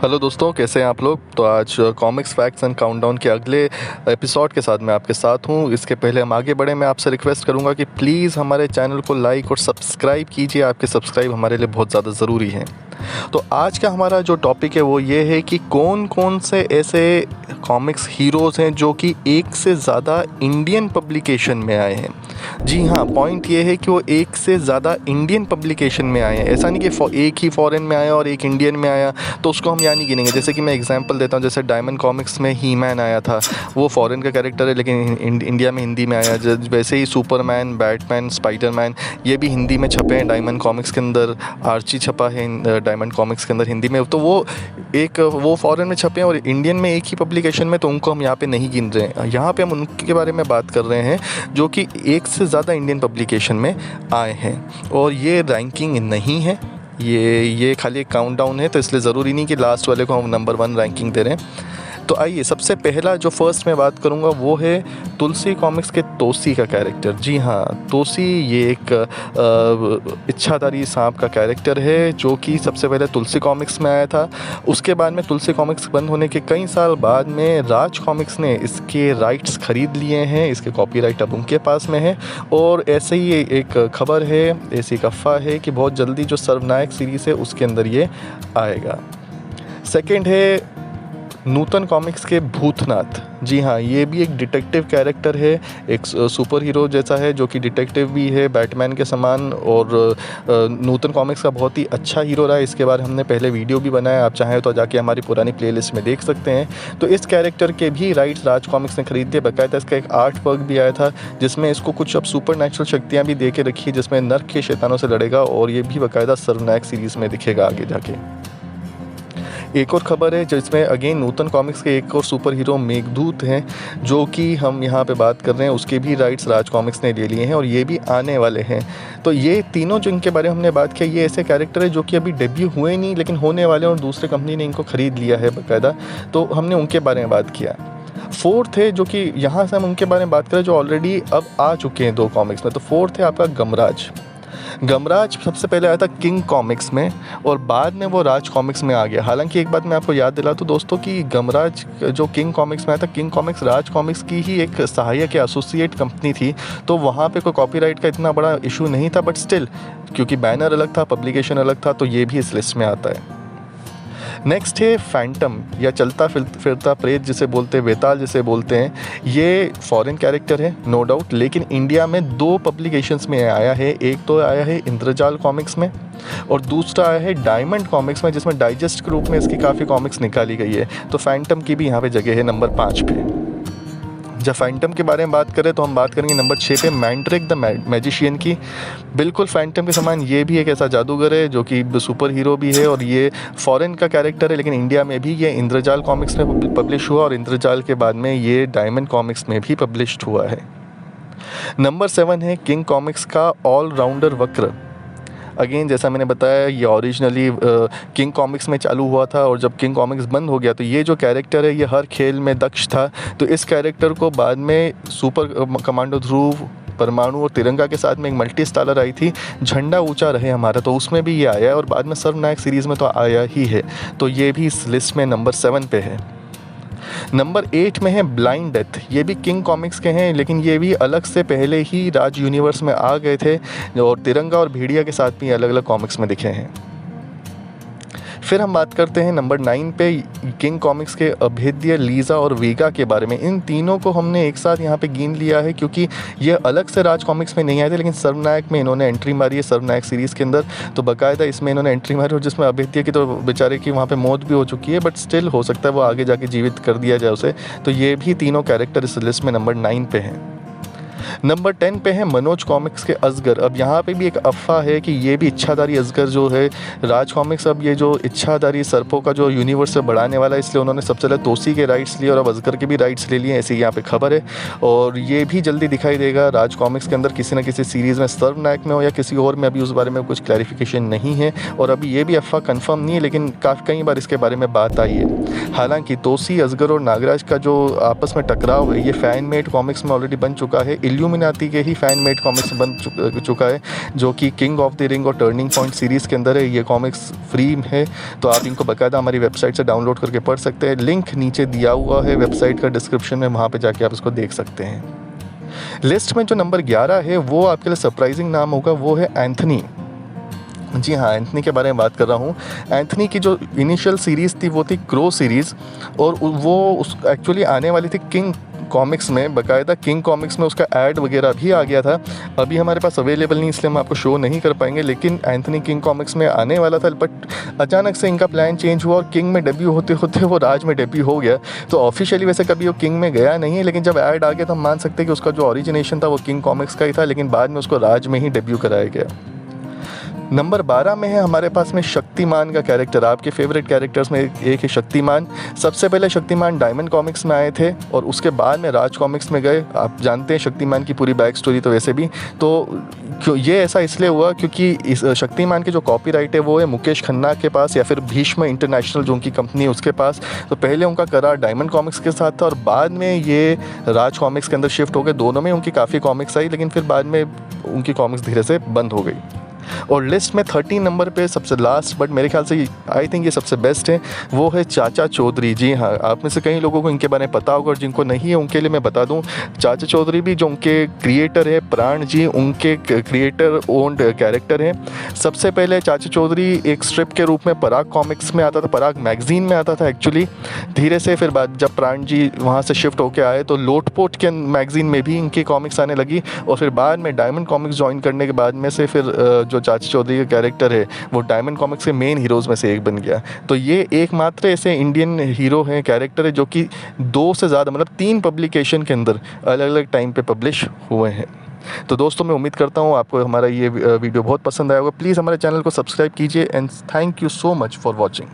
Hello दोस्तों, कैसे हैं आप लोग। तो आज कॉमिक्स फैक्ट्स एंड काउंटडाउन के अगले एपिसोड के साथ मैं आपके साथ हूं। इसके पहले हम आगे बढ़े, मैं आपसे रिक्वेस्ट करूंगा कि प्लीज़ हमारे चैनल को लाइक और सब्सक्राइब कीजिए। आपके सब्सक्राइब हमारे लिए बहुत ज़्यादा ज़रूरी है। तो आज का हमारा जो टॉपिक है वो ये है कि कौन कौन से ऐसे कॉमिक्स हीरोज़ हैं जो कि एक से ज़्यादा इंडियन पब्लिकेशन में आए हैं। जी हाँ, पॉइंट ये है कि वो एक से ज़्यादा इंडियन पब्लिकेशन में आए हैं। ऐसा नहीं कि एक ही फॉरेन में आया और एक इंडियन में आया तो उसको हम यहाँ नहीं गिनेंगे। जैसे कि मैं एग्जांपल देता हूँ, जैसे डायमंड कॉमिक्स में ही मैन आया था, वो फॉरेन का कैरेक्टर है लेकिन इंडिया में हिंदी में आया। वैसे ही सुपरमैन, बैटमैन, स्पाइडरमैन ये भी हिंदी में छपे हैं डायमंड कॉमिक्स के अंदर। आर्ची छपा है डायमंड कॉमिक्स के अंदर हिंदी में। तो वो फॉरेन में छपे हैं और इंडियन में एक ही पब्लिकेशन में, तो उनको हम यहाँ पे नहीं गिन रहे हैं। यहाँ पे हम उनके बारे में बात कर रहे हैं जो कि एक से ज़्यादा इंडियन पब्लिकेशन में आए हैं। और ये रैंकिंग नहीं है, ये खाली एक काउंटडाउन है, तो इसलिए ज़रूरी नहीं कि लास्ट वाले को हम नंबर 1 रैंकिंग दे रहे हैं। तो आइए, सबसे पहला जो फर्स्ट मैं बात करूंगा वो है तुलसी कॉमिक्स के तोसी का कैरेक्टर। जी हाँ, तोसी ये एक इच्छाधारी सांप का कैरेक्टर है जो कि सबसे पहले तुलसी कॉमिक्स में आया था। उसके बाद में तुलसी कॉमिक्स बंद होने के कई साल बाद में राज कॉमिक्स ने इसके राइट्स ख़रीद लिए हैं। इसके कॉपीराइट अब उनके पास में है। और ऐसे ही एक खबर है, ऐसी एक अफवाह है कि बहुत जल्दी जो सर्वनायक सीरीज़ है उसके अंदर ये आएगा। सेकेंड है नूतन कॉमिक्स के भूतनाथ। जी हाँ, ये भी एक डिटेक्टिव कैरेक्टर है, एक सुपर हीरो जैसा है जो कि डिटेक्टिव भी है बैटमैन के समान। और नूतन कॉमिक्स का बहुत ही अच्छा हीरो रहा है। इसके बारे में हमने पहले वीडियो भी बनाया, आप चाहें तो जाके हमारी पुरानी प्लेलिस्ट में देख सकते हैं। तो इस कैरेक्टर के भी राइट्स राज कॉमिक्स ने खरीद दिए। बाकायदा इसका एक आर्ट वर्क भी आया था जिसमें इसको कुछ अब सुपर नेचुरल शक्तियाँ भी दे के रखी है, जिसमें नर्क के शैतानों से लड़ेगा और ये भी बाकायदा सर्वनायक सीरीज़ में दिखेगा आगे जाके। एक और ख़बर है जिसमें अगेन नूतन कॉमिक्स के एक और सुपर हीरो मेघदूत हैं जो कि हम यहाँ पे बात कर रहे हैं। उसके भी राइट्स राज कॉमिक्स ने ले लिए हैं और ये भी आने वाले हैं। तो ये तीनों जो इनके बारे में हमने बात किया, ये ऐसे कैरेक्टर है जो कि अभी डेब्यू हुए नहीं लेकिन होने वाले हैं और दूसरे कंपनी ने इनको ख़रीद लिया है बाकायदा, तो हमने उनके बारे में बात किया। फोर्थ है जो कि यहाँ से हम उनके बारे में बात करें जो ऑलरेडी अब आ चुके हैं 2 कॉमिक्स में। तो फोर्थ है आपका गमराज। गमराज सबसे पहले आया था किंग कॉमिक्स में और बाद में वो राज कॉमिक्स में आ गया। हालांकि एक बात मैं आपको याद दिला दूं दोस्तों कि गमराज जो किंग कॉमिक्स में आया था, किंग कॉमिक्स राज कॉमिक्स की ही एक सहायक या एसोसिएट कंपनी थी, तो वहाँ पे कोई कॉपीराइट का इतना बड़ा इशू नहीं था। बट स्टिल, क्योंकि बैनर अलग था, पब्लिकेशन अलग था, तो ये भी इस लिस्ट में आता है। नेक्स्ट है फैंटम या चलता फिरता प्रेत जिसे बोलते हैं, वेताल जिसे बोलते हैं। ये फॉरेन कैरेक्टर है नो डाउट, लेकिन इंडिया में 2 पब्लिकेशंस में आया है। एक तो आया है इंद्रजाल कॉमिक्स में और दूसरा आया है डायमंड कॉमिक्स में, जिसमें डाइजेस्ट के रूप में इसकी काफ़ी कॉमिक्स निकाली गई है। तो फैंटम की भी यहाँ पे जगह है नंबर 5 पे। जब फैंटम के बारे में बात करें तो हम बात करेंगे नंबर 6 पे मैंड्रिक द मैजिशियन की। बिल्कुल फैंटम के समान ये भी एक ऐसा जादूगर है जो कि सुपर हीरो भी है और ये फॉरेन का कैरेक्टर है, लेकिन इंडिया में भी ये इंद्रजाल कॉमिक्स में पब्लिश हुआ और इंद्रजाल के बाद में ये डायमंड कॉमिक्स में भी पब्लिश्ड हुआ है। नंबर 7 है किंग कॉमिक्स का ऑलराउंडर वक्र। अगेन जैसा मैंने बताया, ये ओरिजिनली किंग कॉमिक्स में चालू हुआ था और जब किंग कॉमिक्स बंद हो गया तो ये जो कैरेक्टर है ये हर खेल में दक्ष था। तो इस कैरेक्टर को बाद में सुपर कमांडो ध्रुव, परमाणु और तिरंगा के साथ में एक मल्टी स्टारर आई थी, झंडा ऊंचा रहे हमारा, तो उसमें भी ये आया है और बाद में सर्वनायक सीरीज़ में तो आया ही है। तो ये भी इस लिस्ट में नंबर 7 पे है। नंबर 8 में है ब्लाइंड डेथ। ये भी किंग कॉमिक्स के हैं लेकिन ये भी अलग से पहले ही राज यूनिवर्स में आ गए थे और तिरंगा और भेड़िया के साथ भी अलग अलग कॉमिक्स में दिखे हैं। फिर हम बात करते हैं नंबर 9 पे किंग कॉमिक्स के अभेद्य, लीज़ा और वीगा के बारे में। इन तीनों को हमने एक साथ यहाँ पे गिन लिया है क्योंकि ये अलग से राज कॉमिक्स में नहीं आए थे, लेकिन सर्वनायक में इन्होंने एंट्री मारी है, सर्वनायक सीरीज़ के अंदर। तो बाकायदा इसमें इन्होंने एंट्री मारी और जिसमें अभेद्य की तो बेचारे की वहाँ पर मौत भी हो चुकी है, बट स्टिल हो सकता है वो आगे जाके जीवित कर दिया जाए उसे। तो ये भी तीनों कैरेक्टर इस लिस्ट में नंबर 9 पे हैं। नंबर 10 पे है मनोज कॉमिक्स के असगर। अब यहाँ पे भी एक अफवाह है कि ये भी इच्छाधारी असगर जो है राज कॉमिक्स, अब ये जो इच्छाधारी सर्पों का जो यूनिवर्स है बढ़ाने वाला है, इसलिए उन्होंने सबसे पहले तोसी के राइट्स लिए और अब असगर के भी राइट्स ले लिए, ऐसी यहाँ पे खबर है। और ये भी जल्दी दिखाई देगा राज कॉमिक्स के अंदर किसी न किसी सीरीज़ में, सर्वनायक में हो या किसी और में, अभी उस बारे में कुछ क्लैरिफिकेशन नहीं है और अभी ये भी अफवाह कन्फर्म नहीं है, लेकिन कई बार इसके बारे में बात आई है। हालांकि तोसी, असगर और नागराज का जो आपस में टकराव है ये फैन मेड कॉमिक्स में ऑलरेडी बन चुका है। इल्यूमिनाटी के ही फ़ैन मेड कॉमिक्स बन चुका है, जो कि किंग ऑफ द रिंग और टर्निंग पॉइंट सीरीज़ के अंदर है। ये कॉमिक्स फ्री है, तो आप इनको बाकायदा हमारी वेबसाइट से डाउनलोड करके पढ़ सकते हैं। लिंक नीचे दिया हुआ है वेबसाइट का डिस्क्रिप्शन में, वहाँ पे जाके आप इसको देख सकते हैं। लिस्ट में जो नंबर 11 है वो आपके लिए सरप्राइजिंग नाम होगा, वो है एंथनी। जी हाँ, एंथनी के बारे में बात कर रहा हूँ। एंथनी की जो इनिशियल सीरीज़ थी वो थी क्रो सीरीज़, और वो उस एक्चुअली आने वाली थी किंग कॉमिक्स में, बाकायदा किंग कॉमिक्स में उसका ऐड वगैरह भी आ गया था। अभी हमारे पास अवेलेबल नहीं, इसलिए हम आपको शो नहीं कर पाएंगे, लेकिन एंथनी किंग कॉमिक्स में आने वाला था, बट अचानक से इनका प्लान चेंज हुआ और किंग में डेब्यू होते होते वो राज में डेब्यू हो गया। तो ऑफिशियली वैसे कभी वो किंग में गया नहीं है, लेकिन जब ऐड आ गया तो हम मान सकते हैं कि उसका जो ओरिजिनेशन था वो किंग कॉमिक्स का ही था, लेकिन बाद में उसको राज में ही डेब्यू कराया गया। नंबर 12 में है हमारे पास में शक्तिमान का कैरेक्टर। आपके फेवरेट कैरेक्टर्स में एक है शक्तिमान। सबसे पहले शक्तिमान डायमंड कॉमिक्स में आए थे और उसके बाद में राज कॉमिक्स में गए। आप जानते हैं शक्तिमान की पूरी बैक स्टोरी, तो वैसे भी तो ये ऐसा इसलिए हुआ क्योंकि इस शक्तिमान के जो कॉपीराइट है वो है मुकेश खन्ना के पास, या फिर भीष्म इंटरनेशनल जो उनकी कंपनी है उसके पास। तो पहले उनका करार डायमंड कॉमिक्स के साथ था और बाद में ये राज कॉमिक्स के अंदर शिफ्ट हो गए। दोनों में उनकी काफ़ी कॉमिक्स आई, लेकिन फिर बाद में उनकी कॉमिक्स धीरे से बंद हो गई। और लिस्ट में 13 नंबर पे सबसे लास्ट, बट मेरे ख्याल से आई थिंक ये सबसे बेस्ट है, वो है चाचा चौधरी। जी हाँ, आप में से कई लोगों को इनके बारे में पता होगा, और जिनको नहीं है उनके लिए मैं बता दूं, चाचा चौधरी भी जो उनके क्रिएटर है प्राण जी, उनके क्रिएटर ओन्ड कैरेक्टर है। सबसे पहले चाचा चौधरी एक स्ट्रिप के रूप में पराग कॉमिक्स में आता था, पराग मैगजीन में आता था एक्चुअली। धीरे से फिर बाद जब प्राण जी वहाँ से शिफ्ट होकर आए तो लोटपोट के मैगजीन में भी इनकी कॉमिक्स आने लगी, और फिर बाद में डायमंड कॉमिक्स ज्वाइन करने के बाद में से फिर जो चाचा चौधरी का कैरेक्टर है वो डायमंड कॉमिक्स के मेन हीरोज़ में से एक बन गया। तो ये एकमात्र ऐसे इंडियन हीरो हैं, कैरेक्टर है, जो कि 2 से ज़्यादा मतलब 3 पब्लिकेशन के अंदर अलग अलग टाइम पे पब्लिश हुए हैं। तो दोस्तों, मैं उम्मीद करता हूँ आपको हमारा ये वीडियो बहुत पसंद आया होगा। प्लीज़ हमारे चैनल को सब्सक्राइब कीजिए, and thank you so much for watching.